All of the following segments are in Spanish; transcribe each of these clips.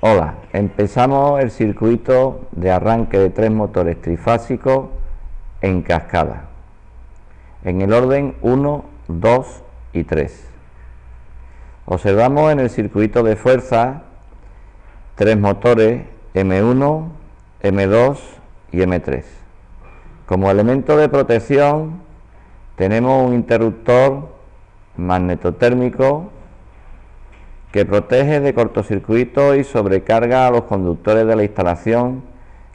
Hola, empezamos el circuito de arranque de 3 motores trifásicos en cascada, en el orden 1, 2 y 3. Observamos en el circuito de fuerza 3 motores M1, M2 y M3. Como elemento de protección tenemos un interruptor magnetotérmico que protege de cortocircuito y sobrecarga a los conductores de la instalación,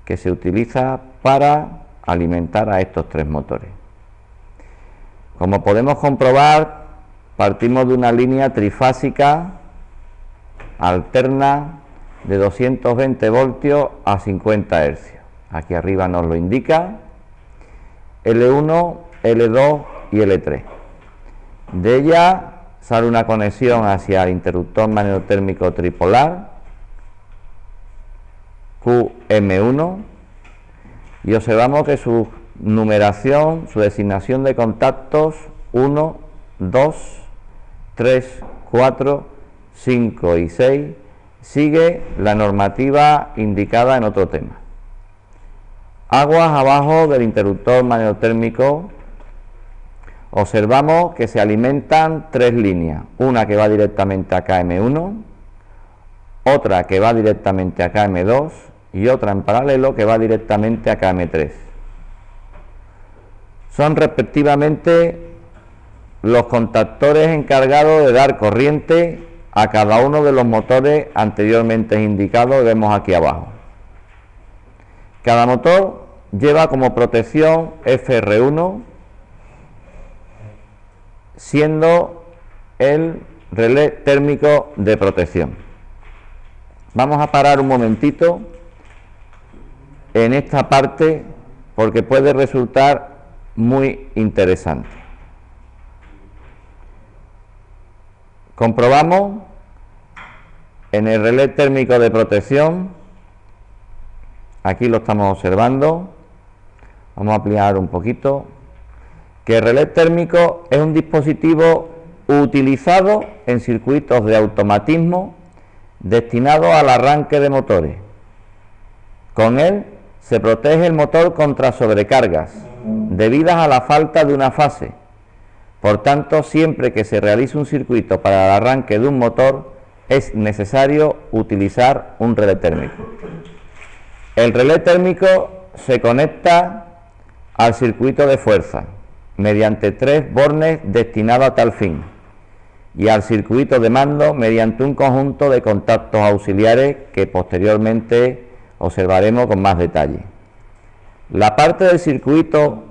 que se utiliza para alimentar a estos 3 motores. Como podemos comprobar, partimos de una línea trifásica alterna de 220 voltios a 50 Hz. Aquí arriba nos lo indica L1, L2 y L3. De ella sale una conexión hacia el interruptor magnetotérmico tripolar QM1 y observamos que su numeración, su designación de contactos 1, 2, 3, 4, 5 y 6 sigue la normativa indicada en otro tema. Aguas abajo del interruptor magnetotérmico observamos que se alimentan 3 líneas, una que va directamente a KM1, otra que va directamente a KM2 y otra en paralelo que va directamente a KM3. Son respectivamente los contactores encargados de dar corriente a cada uno de los motores anteriormente indicados que vemos aquí abajo. Cada motor lleva como protección FR1, siendo el relé térmico de protección. Vamos a parar un momentito en esta parte porque puede resultar muy interesante. Comprobamos en el relé térmico de protección, aquí lo estamos observando, vamos a ampliar un poquito, que el relé térmico es un dispositivo utilizado en circuitos de automatismo destinado al arranque de motores. Con él se protege el motor contra sobrecargas debidas a la falta de una fase. Por tanto, siempre que se realice un circuito para el arranque de un motor, es necesario utilizar un relé térmico. El relé térmico se conecta al circuito de fuerza mediante 3 bornes destinados a tal fin, y al circuito de mando mediante un conjunto de contactos auxiliares que posteriormente observaremos con más detalle. La parte del circuito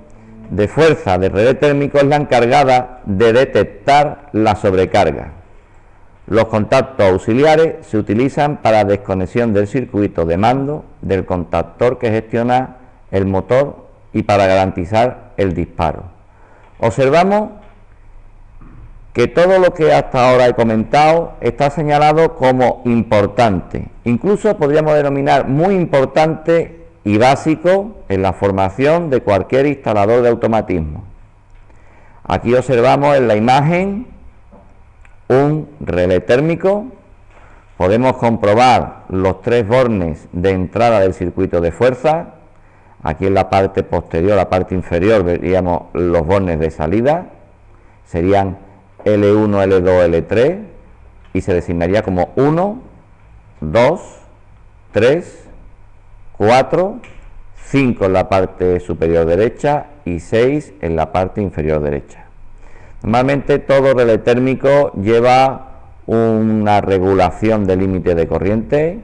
de fuerza del relé térmico es la encargada de detectar la sobrecarga. Los contactos auxiliares se utilizan para desconexión del circuito de mando del contactor que gestiona el motor y para garantizar el disparo. Observamos que todo lo que hasta ahora he comentado está señalado como importante, incluso podríamos denominar muy importante y básico en la formación de cualquier instalador de automatismo. Aquí observamos en la imagen un relé térmico, podemos comprobar los 3 bornes de entrada del circuito de fuerza. Aquí en la parte posterior, la parte inferior, veríamos los bornes de salida, serían L1, L2, L3, y se designaría como 1, 2, 3, 4, 5 en la parte superior derecha y 6 en la parte inferior derecha. Normalmente todo relé térmico lleva una regulación de límite de corriente,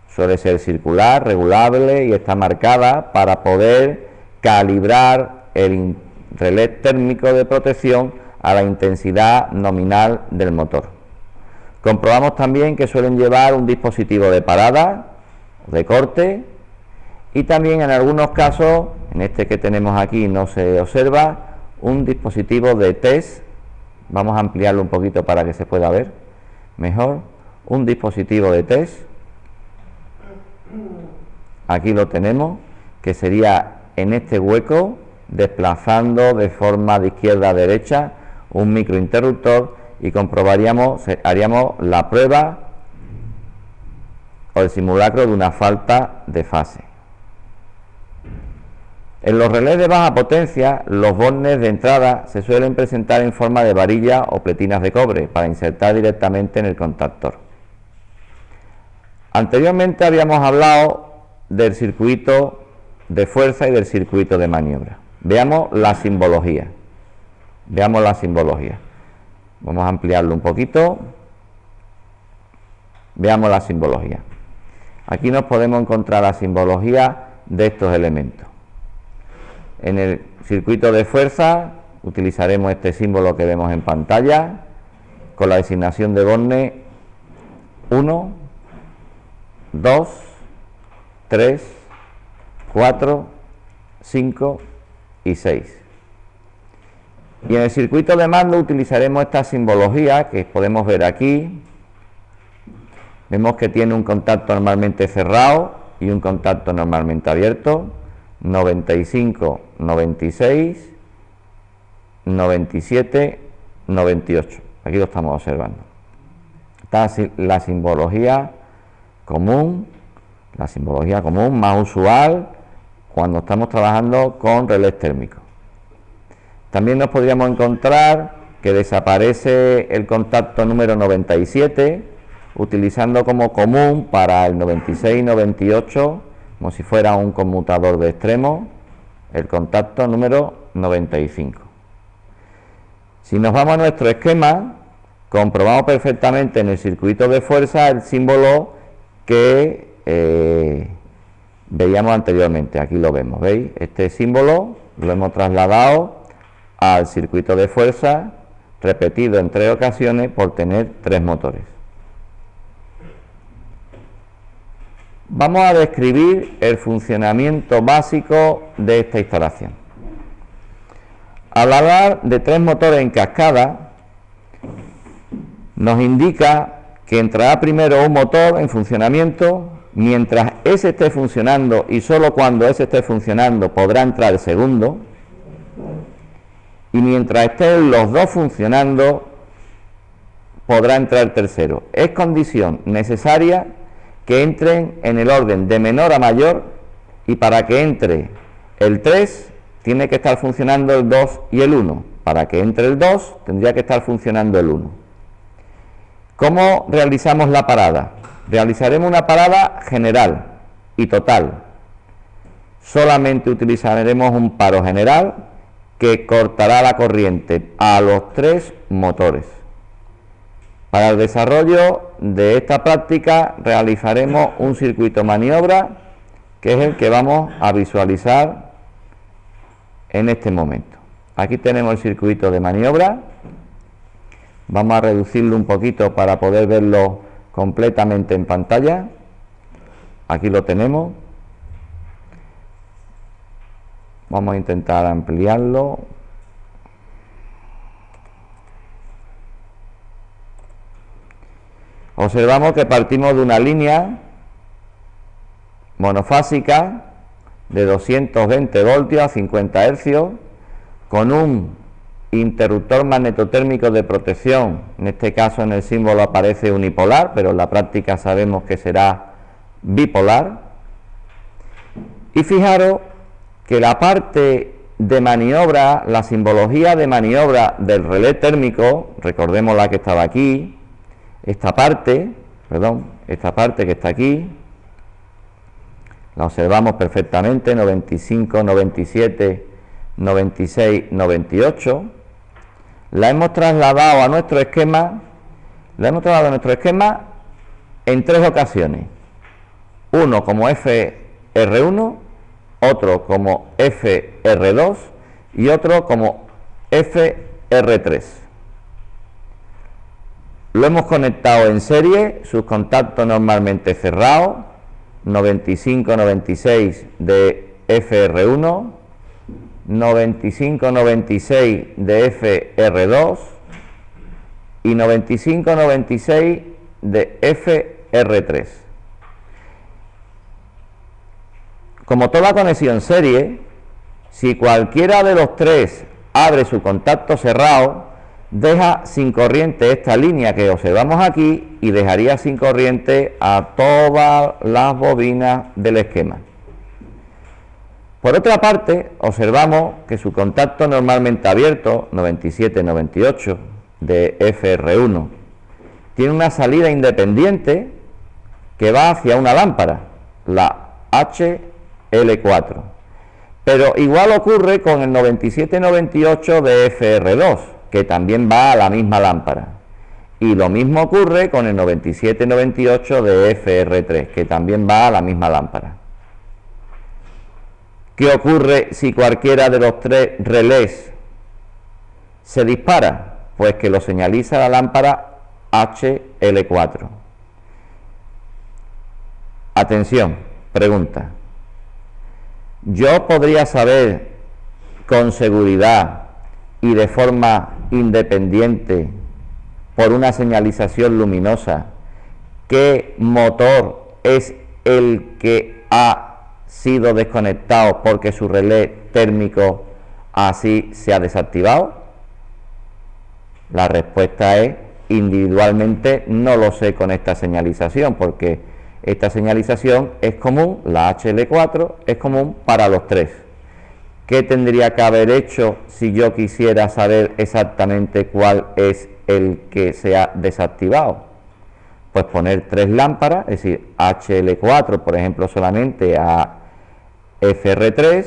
suele ser circular, regulable y está marcada para poder calibrar el relé térmico de protección a la intensidad nominal del motor. Comprobamos también que suelen llevar un dispositivo de parada, de corte, y también en algunos casos, en este que tenemos aquí no se observa, un dispositivo de test. Vamos a ampliarlo un poquito para que se pueda ver mejor. Un dispositivo de test. Aquí lo tenemos, que sería en este hueco, desplazando de forma de izquierda a derecha un microinterruptor y comprobaríamos, haríamos la prueba o el simulacro de una falta de fase. En los relés de baja potencia, los bornes de entrada se suelen presentar en forma de varilla o pletinas de cobre para insertar directamente en el contactor. Anteriormente habíamos hablado del circuito de fuerza y del circuito de maniobra. Veamos la simbología. Veamos la simbología. Vamos a ampliarlo un poquito. Veamos la simbología. Aquí nos podemos encontrar la simbología de estos elementos. En el circuito de fuerza utilizaremos este símbolo que vemos en pantalla con la designación de borne 1, 2, 3, 4, 5 y 6. Y en el circuito de mando utilizaremos esta simbología que podemos ver aquí. Vemos que tiene un contacto normalmente cerrado y un contacto normalmente abierto. 95, 96, 97, 98. Aquí lo estamos observando. Está la simbología común más usual cuando estamos trabajando con relés térmicos. También nos podríamos encontrar que desaparece el contacto número 97, utilizando como común para el 96 y 98, como si fuera un conmutador de extremo, el contacto número 95. Si nos vamos a nuestro esquema, comprobamos perfectamente en el circuito de fuerza el símbolo que veíamos anteriormente. Aquí lo vemos, ¿veis? Este símbolo lo hemos trasladado al circuito de fuerza, repetido en 3 ocasiones por tener 3 motores. Vamos a describir el funcionamiento básico de esta instalación. Al hablar de 3 motores en cascada, nos indica que entrará primero un motor en funcionamiento, mientras ese esté funcionando y solo cuando ese esté funcionando podrá entrar el segundo, y mientras estén los dos funcionando podrá entrar el tercero. Es condición necesaria que entren en el orden de menor a mayor, y para que entre el 3 tiene que estar funcionando el 2 y el 1. Para que entre el 2 tendría que estar funcionando el 1. ¿Cómo realizamos la parada? Realizaremos una parada general y total. Solamente utilizaremos un paro general que cortará la corriente a los 3 motores. Para el desarrollo de esta práctica realizaremos un circuito maniobra, que es el que vamos a visualizar en este momento. Aquí tenemos el circuito de maniobra. Vamos a reducirlo un poquito para poder verlo completamente en pantalla. Aquí lo tenemos. Vamos a intentar ampliarlo. Observamos que partimos de una línea monofásica de 220 voltios a 50 hercios con un interruptor magnetotérmico de protección. En este caso en el símbolo aparece unipolar, pero en la práctica sabemos que será bipolar. Y fijaros que la parte de maniobra, la simbología de maniobra del relé térmico, recordemos la que estaba aquí, esta parte que está aquí, la observamos perfectamente, 95, 97, 96, 98, la hemos trasladado a nuestro esquema, en 3 ocasiones, uno como FR1, otro como FR2 y otro como FR3. Lo hemos conectado en serie, sus contactos normalmente cerrados, 95, 96 de FR1, 95, 96 de FR2 y 95, 96 de FR3. Como toda conexión serie, si cualquiera de los 3 abre su contacto cerrado, deja sin corriente esta línea que observamos aquí y dejaría sin corriente a todas las bobinas del esquema. Por otra parte, observamos que su contacto normalmente abierto, 97-98 de FR1, tiene una salida independiente que va hacia una lámpara, la HL4. Pero igual ocurre con el 97-98 de FR2, que también va a la misma lámpara. Y lo mismo ocurre con el 97-98 de FR3, que también va a la misma lámpara. ¿Qué ocurre si cualquiera de los tres relés se dispara? Pues que lo señaliza la lámpara HL4. Atención, pregunta. ¿Yo podría saber con seguridad y de forma independiente, por una señalización luminosa, qué motor es el que ha sido desconectado porque su relé térmico así se ha desactivado? La respuesta es: individualmente no lo sé con esta señalización, porque esta señalización es común, la HL4 es común para los tres. ¿Qué tendría que haber hecho si yo quisiera saber exactamente cuál es el que se ha desactivado? Pues poner tres lámparas, es decir, HL4, por ejemplo, solamente a FR3,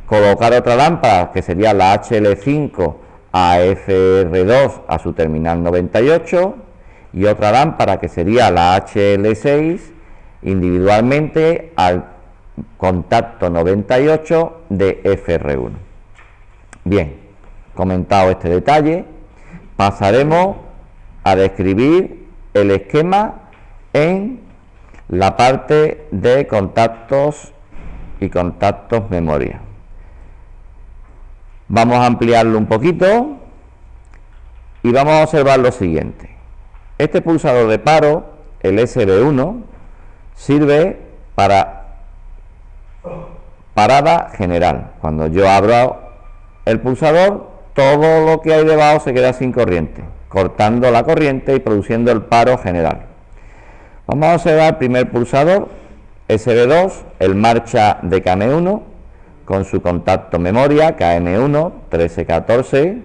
colocar otra lámpara, que sería la HL5, a FR2, a su terminal 98, y otra lámpara, que sería la HL6, individualmente al contacto 98 de FR1. Bien, comentado este detalle, pasaremos a describir el esquema en la parte de contactos y contactos memoria. Vamos a ampliarlo un poquito y vamos a observar lo siguiente. Este pulsador de paro, el SB1, sirve para parada general. Cuando yo abro el pulsador, todo lo que hay debajo se queda sin corriente, cortando la corriente y produciendo el paro general. Vamos a observar el primer pulsador, SB2, el marcha de KM1, con su contacto memoria, KM1, 1314,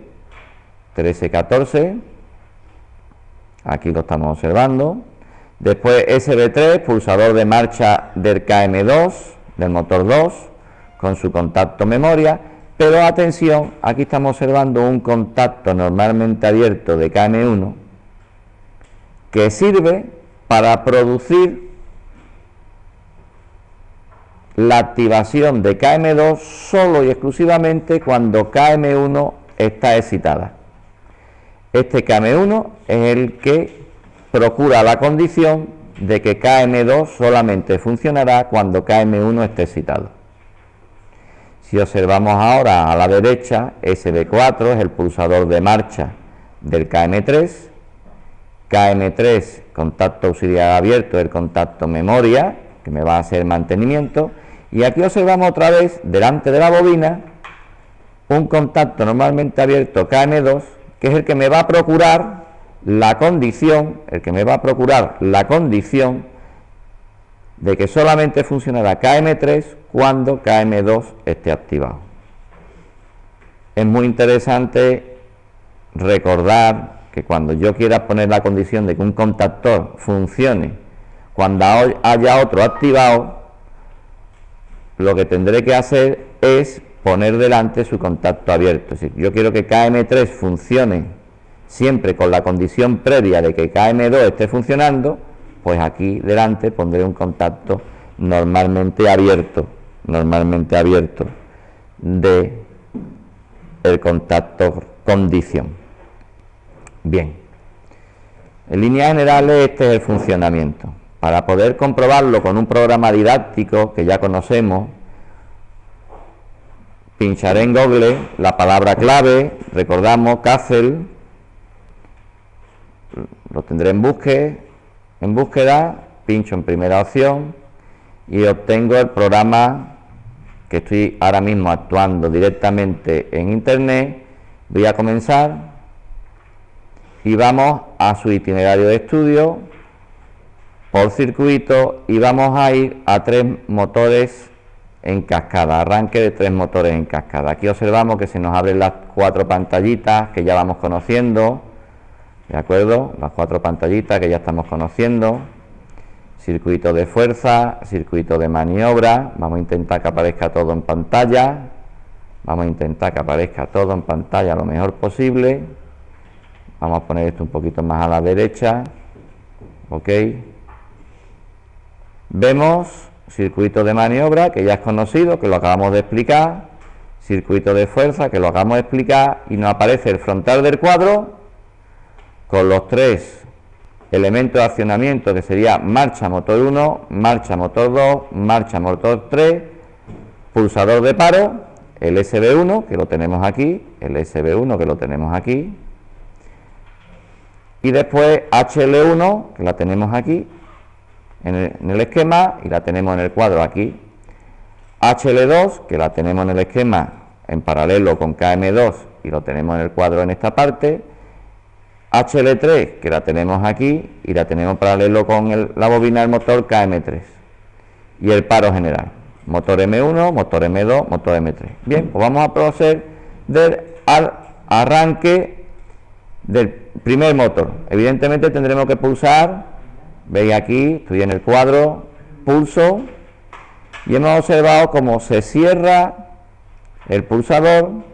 aquí lo estamos observando. Después SB3, pulsador de marcha del KM2, del motor 2, con su contacto memoria, pero atención, aquí estamos observando un contacto normalmente abierto de KM1, que sirve para producir la activación de KM2 solo y exclusivamente cuando KM1 está excitada. Este KM1 es el que procura la condición de que KM2 solamente funcionará cuando KM1 esté excitado. Si observamos ahora a la derecha, SB4 es el pulsador de marcha del KM3, KM3, contacto auxiliar abierto, el contacto memoria, que me va a hacer mantenimiento, y aquí observamos otra vez, delante de la bobina, un contacto normalmente abierto KM2, que es el que me va a procurar la condición, de que solamente funcionará KM3 cuando KM2 esté activado. Es muy interesante recordar que cuando yo quiera poner la condición de que un contactor funcione cuando haya otro activado, lo que tendré que hacer es poner delante su contacto abierto. Es decir, yo quiero que KM3 funcione siempre con la condición previa de que KM2 esté funcionando, pues aquí delante pondré un contacto normalmente abierto de el contacto condición. Bien, en líneas generales este es el funcionamiento. Para poder comprobarlo con un programa didáctico que ya conocemos, pincharé en Google la palabra clave, recordamos Castle, lo tendré en búsqueda, pincho en primera opción y obtengo el programa que estoy ahora mismo actuando directamente en internet. Voy a comenzar y vamos a su itinerario de estudio por circuito y vamos a ir a 3 motores en cascada, arranque de 3 motores en cascada. Aquí observamos que se nos abren las 4 pantallitas que ya vamos conociendo, ¿de acuerdo? Las 4 pantallitas que ya estamos conociendo. Circuito de fuerza, circuito de maniobra. Vamos a intentar que aparezca todo en pantalla. Vamos a intentar que aparezca todo en pantalla lo mejor posible. Vamos a poner esto un poquito más a la derecha. Ok. Vemos circuito de maniobra, que ya es conocido, que lo acabamos de explicar. Circuito de fuerza, que lo acabamos de explicar. Y nos aparece el frontal del cuadro con los 3 elementos de accionamiento, que sería marcha motor 1, marcha motor 2, marcha motor 3, pulsador de paro, el SB1, que lo tenemos aquí, el SB1, que lo tenemos aquí, y después HL1, que la tenemos aquí, en el esquema, y la tenemos en el cuadro aquí, HL2, que la tenemos en el esquema en paralelo con KM2, y lo tenemos en el cuadro en esta parte, HL3, que la tenemos aquí y la tenemos paralelo con la bobina del motor KM3 y el paro general, motor M1, motor M2, motor M3. Bien, pues vamos a proceder al arranque del primer motor. Evidentemente tendremos que pulsar, veis aquí, estoy en el cuadro, pulso y hemos observado cómo se cierra el pulsador.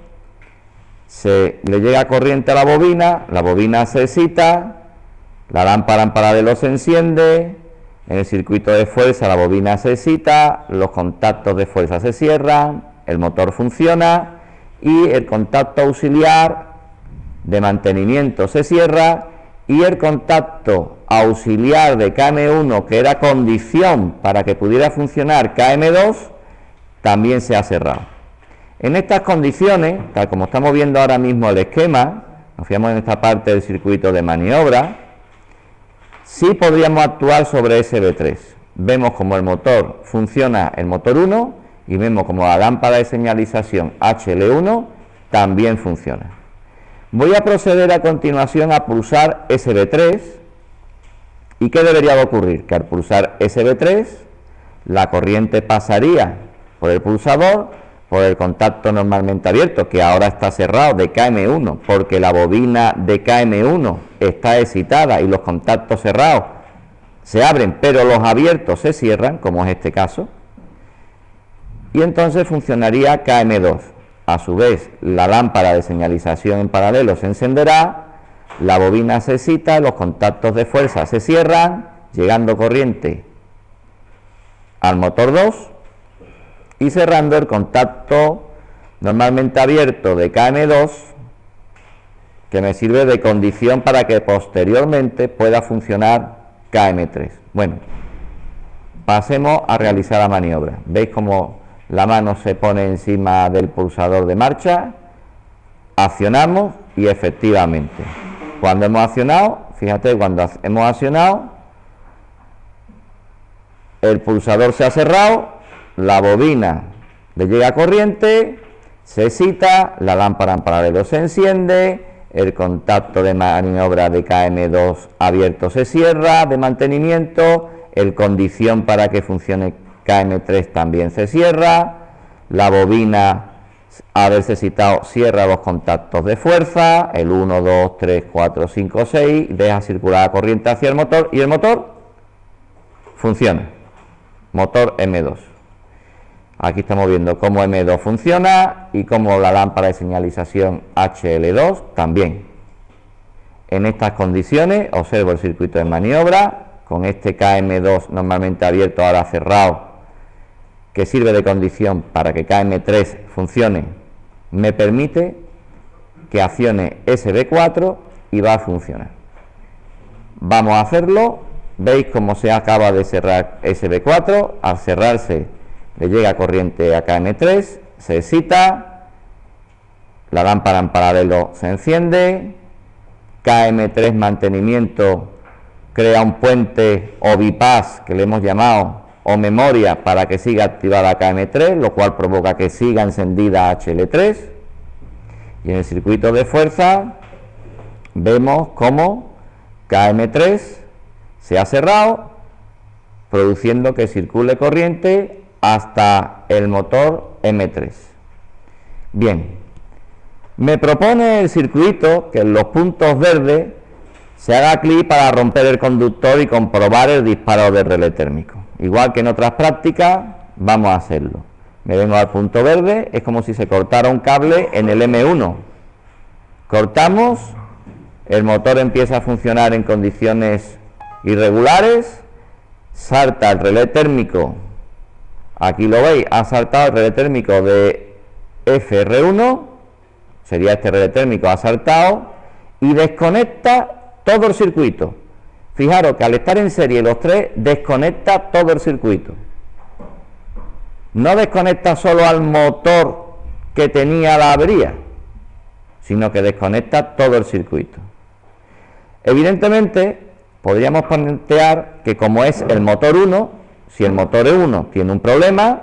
Se le llega corriente a la bobina se excita, la lámpara en paralelo se enciende, en el circuito de fuerza la bobina se excita, los contactos de fuerza se cierran, el motor funciona y el contacto auxiliar de mantenimiento se cierra y el contacto auxiliar de KM1, que era condición para que pudiera funcionar KM2, también se ha cerrado. En estas condiciones, tal como estamos viendo ahora mismo el esquema, nos fijamos en esta parte del circuito de maniobra, sí podríamos actuar sobre SB3. Vemos como el motor funciona, el motor 1, y vemos como la lámpara de señalización HL1 también funciona. Voy a proceder a continuación a pulsar SB3, ¿y qué debería de ocurrir? Que al pulsar SB3, la corriente pasaría por el pulsador, por el contacto normalmente abierto, que ahora está cerrado, de KM1, porque la bobina de KM1 está excitada y los contactos cerrados se abren, pero los abiertos se cierran, como es este caso, y entonces funcionaría KM2. A su vez, la lámpara de señalización en paralelo se encenderá, la bobina se excita, los contactos de fuerza se cierran, llegando corriente al motor 2, y cerrando el contacto normalmente abierto de KM2, que me sirve de condición para que posteriormente pueda funcionar KM3. Bueno, pasemos a realizar la maniobra. ¿Veis cómo la mano se pone encima del pulsador de marcha? Accionamos y efectivamente, cuando hemos accionado, fíjate, cuando hemos accionado, el pulsador se ha cerrado, la bobina le llega corriente, se excita, la lámpara en paralelo se enciende, el contacto de maniobra de KM2 abierto se cierra, de mantenimiento, el condición para que funcione KM3 también se cierra, la bobina, haberse excitado, cierra los contactos de fuerza, el 1, 2, 3, 4, 5, 6, deja circular la corriente hacia el motor y el motor funciona, motor M2. Aquí estamos viendo cómo M2 funciona y cómo la lámpara de señalización HL2 también. En estas condiciones observo el circuito de maniobra con este KM2 normalmente abierto, ahora cerrado, que sirve de condición para que KM3 funcione. Me permite que accione SB4 y va a funcionar. Vamos a hacerlo. Veis cómo se acaba de cerrar SB4. Al cerrarse le llega corriente a KM3, se excita, la lámpara en paralelo se enciende, KM3 mantenimiento crea un puente o bypass que le hemos llamado, o memoria, para que siga activada KM3, lo cual provoca que siga encendida HL3, y en el circuito de fuerza vemos cómo KM3 se ha cerrado, produciendo que circule corriente hasta el motor M3. Bien, me propone el circuito que en los puntos verdes se haga clic para romper el conductor y comprobar el disparo del relé térmico. Igual que en otras prácticas, vamos a hacerlo. Me vengo al punto verde, es como si se cortara un cable en el M1. Cortamos, el motor empieza a funcionar en condiciones irregulares, salta el relé térmico, aquí lo veis, ha saltado el relé térmico de FR1, sería este relé térmico, ha saltado y desconecta todo el circuito. Fijaros que al estar en serie los tres, desconecta todo el circuito. No desconecta solo al motor que tenía la avería, sino que desconecta todo el circuito. Evidentemente, podríamos plantear que como es el motor 1, si el motor 1 tiene un problema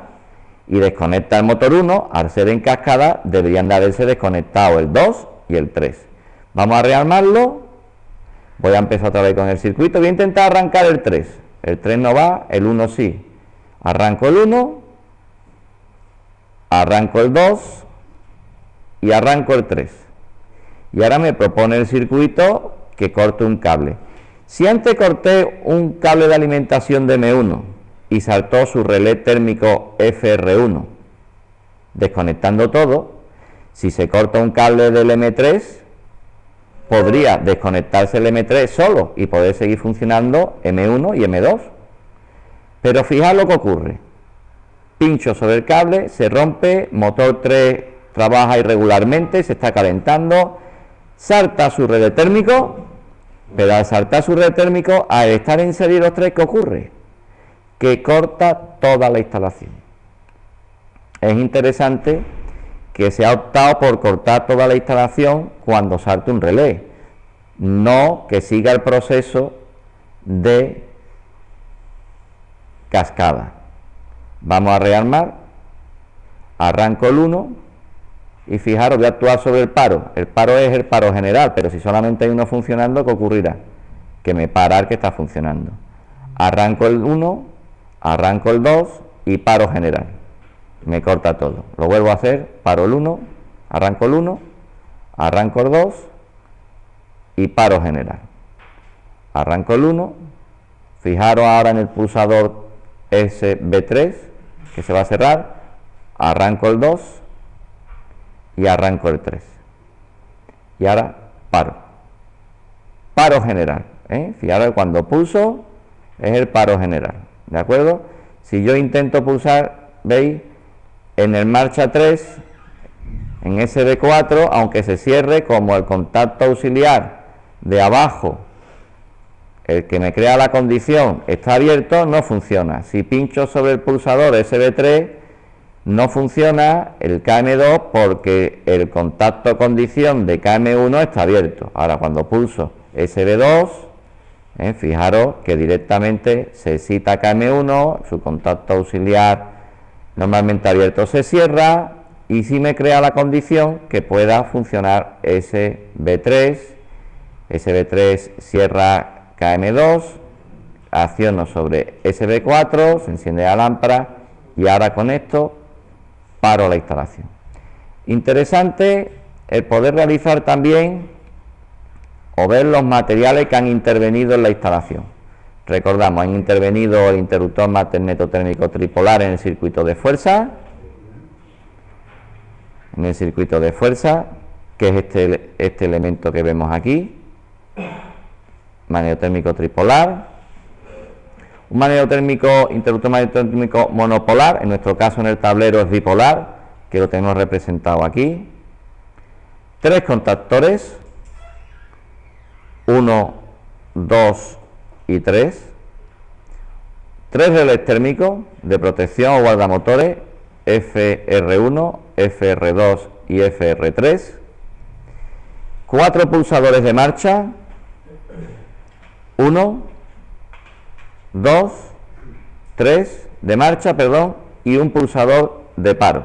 y desconecta el motor 1, al ser en cascada, deberían de haberse desconectado el 2 y el 3. Vamos a rearmarlo. Voy a empezar otra vez con el circuito. Voy a intentar arrancar el 3. El 3 no va, el 1 sí. Arranco el 1, arranco el 2 y arranco el 3. Y ahora me propone el circuito que corte un cable. Si antes corté un cable de alimentación de M1 y saltó su relé térmico FR1, desconectando todo, si se corta un cable del M3, podría desconectarse el M3 solo y poder seguir funcionando M1 y M2. Pero fijad lo que ocurre. Pincho sobre el cable, se rompe, motor 3 trabaja irregularmente, se está calentando, salta su relé térmico, pero al saltar su relé térmico, al estar en serie los tres, ¿qué ocurre? Que corta toda la instalación. Es interesante que se ha optado por cortar toda la instalación cuando salte un relé, no que siga el proceso de cascada. Vamos a rearmar, arranco el 1 y fijaros, voy a actuar sobre el paro. El paro es el paro general, pero si solamente hay uno funcionando, ¿qué ocurrirá? Que me para el que está funcionando. Arranco el 1, arranco el 2 y paro general. Me corta todo. Lo vuelvo a hacer, paro el 1, arranco el 1, arranco el 2 y paro general. Arranco el 1, fijaros ahora en el pulsador SB3 que se va a cerrar, arranco el 2 y arranco el 3. Y ahora paro. Paro general. Fijaros que cuando pulso es el paro general. ¿De acuerdo? Si yo intento pulsar, veis, en el marcha 3, en SB4, aunque se cierre, como el contacto auxiliar de abajo, el que me crea la condición, está abierto, no funciona. Si pincho sobre el pulsador SB3, no funciona el KM2 porque el contacto condición de KM1 está abierto. Ahora cuando pulso SB2, fijaros que directamente se cita KM1, su contacto auxiliar normalmente abierto se cierra y si me crea la condición que pueda funcionar SB3, SB3 cierra KM2, acciono sobre SB4, se enciende la lámpara y ahora con esto paro la instalación. Interesante el poder realizar también o ver los materiales que han intervenido en la instalación. Recordamos, han intervenido el interruptor magnetotérmico tripolar en el circuito de fuerza, que es este elemento que vemos aquí, magnetotérmico tripolar, un interruptor magnetotérmico monopolar, en nuestro caso en el tablero es bipolar, que lo tenemos representado aquí, 3 contactores, 1, 2 y 3, 3 relés térmicos de protección o guardamotores, FR1, FR2 y FR3, 4 pulsadores de marcha, 1, 2, 3 de marcha, y un pulsador de paro.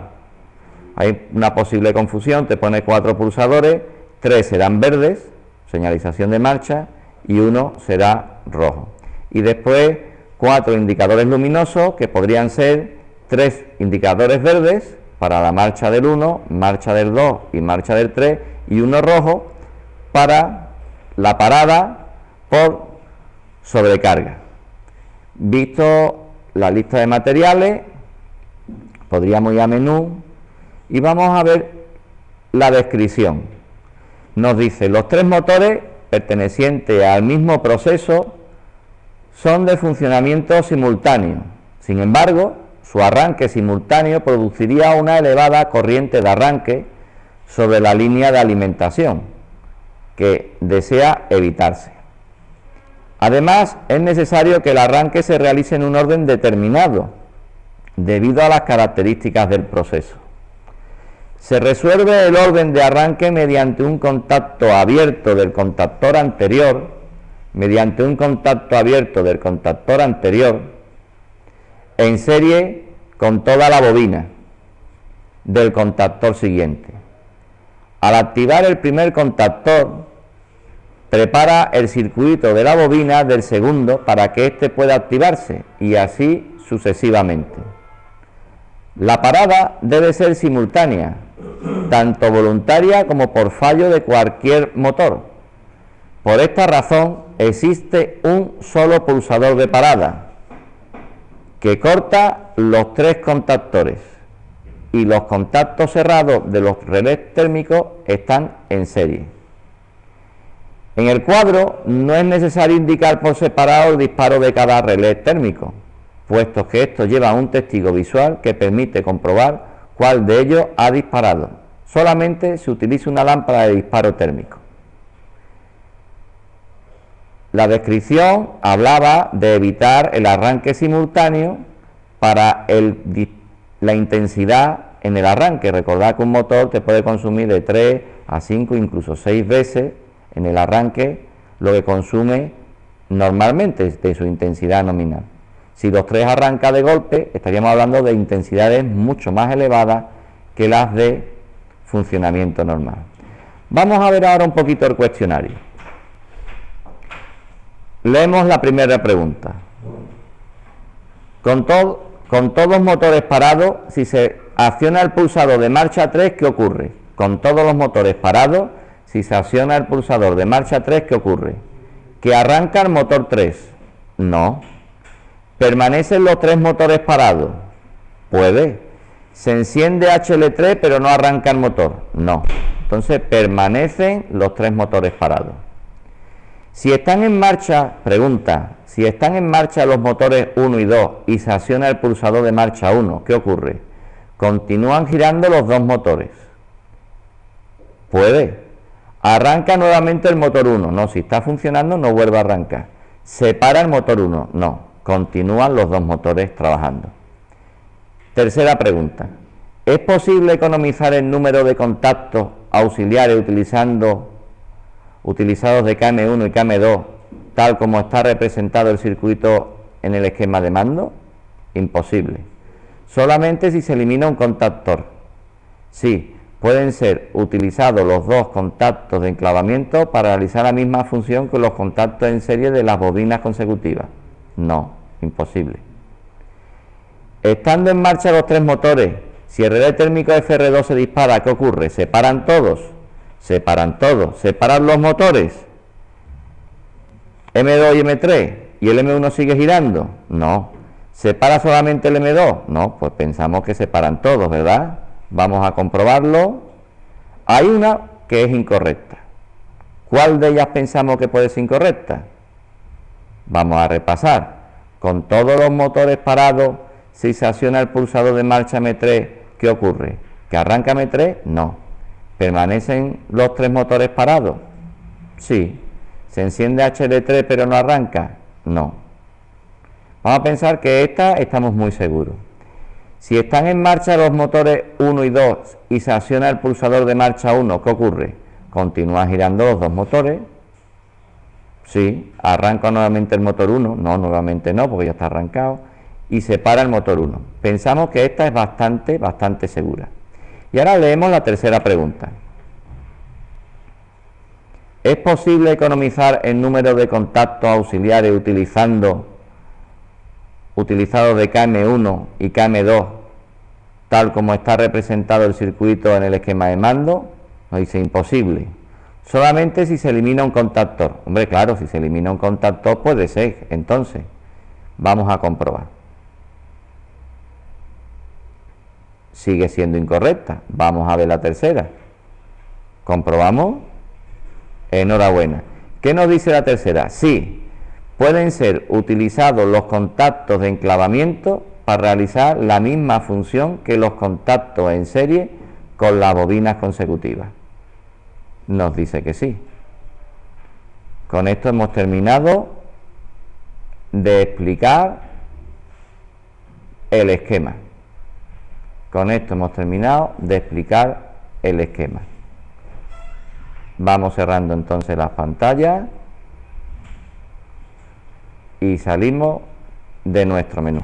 Hay una posible confusión, te pone 4 pulsadores, 3 serán verdes, señalización de marcha, y uno será rojo. Y después 4 indicadores luminosos, que podrían ser 3 indicadores verdes para la marcha del 1, marcha del 2 y marcha del 3, y uno rojo para la parada por sobrecarga. Visto la lista de materiales, podríamos ir a menú y vamos a ver la descripción. Nos dice: los 3 motores pertenecientes al mismo proceso son de funcionamiento simultáneo. Sin embargo, su arranque simultáneo produciría una elevada corriente de arranque sobre la línea de alimentación, que desea evitarse. Además, es necesario que el arranque se realice en un orden determinado, debido a las características del proceso. Se resuelve el orden de arranque mediante un contacto abierto del contactor anterior, en serie con toda la bobina del contactor siguiente. Al activar el primer contactor, prepara el circuito de la bobina del segundo para que éste pueda activarse, y así sucesivamente. La parada debe ser simultánea, tanto voluntaria como por fallo de cualquier motor. Por esta razón existe un solo pulsador de parada que corta los 3 contactores, y los contactos cerrados de los relés térmicos están en serie. En el cuadro no es necesario indicar por separado el disparo de cada relé térmico, puesto que esto lleva un testigo visual que permite comprobar cuál de ellos ha disparado. Solamente se utiliza una lámpara de disparo térmico. La descripción hablaba de evitar el arranque simultáneo para la intensidad en el arranque. Recordad que un motor te puede consumir de 3 a 5, incluso 6 veces en el arranque lo que consume normalmente de su intensidad nominal. Si los 3 arranca de golpe, estaríamos hablando de intensidades mucho más elevadas que las de funcionamiento normal. Vamos a ver ahora un poquito el cuestionario. Leemos la primera pregunta. Con todos motores parados, si se acciona el pulsador de marcha 3, ¿qué ocurre? Con todos los motores parados, si se acciona el pulsador de marcha 3, ¿qué ocurre? ¿Que arranca el motor 3? No. ¿Permanecen los 3 motores parados? Puede. ¿Se enciende HL3 pero no arranca el motor? No. Entonces permanecen los 3 motores parados. Si están en marcha, pregunta, si están en marcha los motores 1 y 2 y se acciona el pulsador de marcha 1, ¿qué ocurre? Continúan girando los 2 motores. Puede. ¿Arranca nuevamente el motor 1? No, si está funcionando no vuelve a arrancar. ¿Se para el motor 1? No, continúan los 2 motores trabajando. Tercera pregunta. ¿Es posible economizar el número de contactos auxiliares utilizados de KM1 y KM2, tal como está representado el circuito en el esquema de mando? Imposible. Solamente si se elimina un contactor. Sí, pueden ser utilizados los 2 contactos de enclavamiento para realizar la misma función que los contactos en serie de las bobinas consecutivas. No, imposible. Estando en marcha los 3 motores, si el relé térmico FR2 se dispara, ¿qué ocurre? ¿Se paran todos? Se paran todos. ¿Se paran los motores M2 y M3 y el M1 sigue girando? No. ¿Se para solamente el M2? No, pues pensamos que se paran todos, ¿verdad? Vamos a comprobarlo. Hay una que es incorrecta. ¿Cuál de ellas pensamos que puede ser incorrecta? Vamos a repasar. Con todos los motores parados, si se acciona el pulsador de marcha M3, ¿qué ocurre? ¿Que arranca M3? No. ¿Permanecen los 3 motores parados? Sí. ¿Se enciende HL3 pero no arranca? No. Vamos a pensar que esta estamos muy seguros. Si están en marcha los motores 1 y 2 y se acciona el pulsador de marcha 1, ¿qué ocurre? Continúan girando los 2 motores. Sí. ¿Arranca nuevamente el motor 1? No, nuevamente no, porque ya está arrancado. Y se para el motor 1. Pensamos que esta es bastante segura. Y ahora leemos la tercera pregunta. ¿Es posible economizar el número de contactos auxiliares utilizados de KM1 y KM2, tal como está representado el circuito en el esquema de mando? Nos dice imposible. Solamente si se elimina un contactor. Hombre, claro, si se elimina un contactor puede ser. Entonces, vamos a comprobar. Sigue siendo incorrecta. Vamos a ver la tercera. ¿Comprobamos? Enhorabuena. ¿Qué nos dice la tercera? Sí, pueden ser utilizados los contactos de enclavamiento para realizar la misma función que los contactos en serie con las bobinas consecutivas. Nos dice que sí. Con esto hemos terminado de explicar el esquema. Con esto hemos terminado de explicar el esquema. Vamos cerrando entonces las pantallas y salimos de nuestro menú.